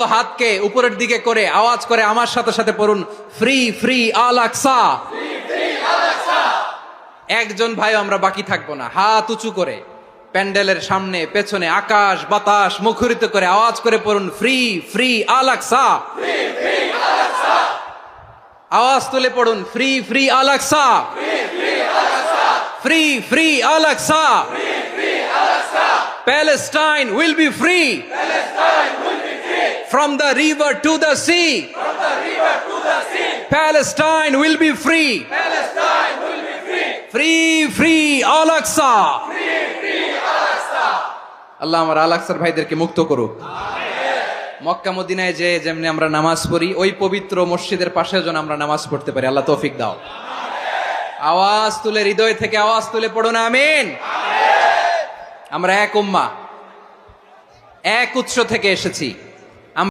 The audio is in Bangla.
হাতকে উপরের দিকে করে আওয়াজ করে আমার সাথে সাথে পড়ুন, ফ্রি ফ্রি আল আকসা। একজন ভাই আমরা বাকি থাকবো না, হাত উঁচু করে প্যান্ডেলের সামনে পেছনে আকাশ বাতাস মুখরিত করে আওয়াজ করে পড়ুন, ফ্রি ফ্রি আল আকসা। আওয়াজ তুলে পড়ুন, free free Al Aqsa, free free Al Aqsa. Palestine will be free. From the river to the sea. Palestine will be free. Free, free Al-Aqsa. আল্লাহ আমার আল-আকসার ভাইদেরকে মুক্ত করুক। মক্কা মদিনায় যে যেমনি আমরা নামাজ পড়ি, ওই পবিত্র মসজিদের পাশে যেন আমরা নামাজ পড়তে পারি। আল্লাহ তৌফিক দাও। আওয়াজ তুলে, হৃদয় থেকে আওয়াজ তুলে পড়ুন আমিন। আমরা এক উম্মাহ, এক উৎস থেকে এসেছি।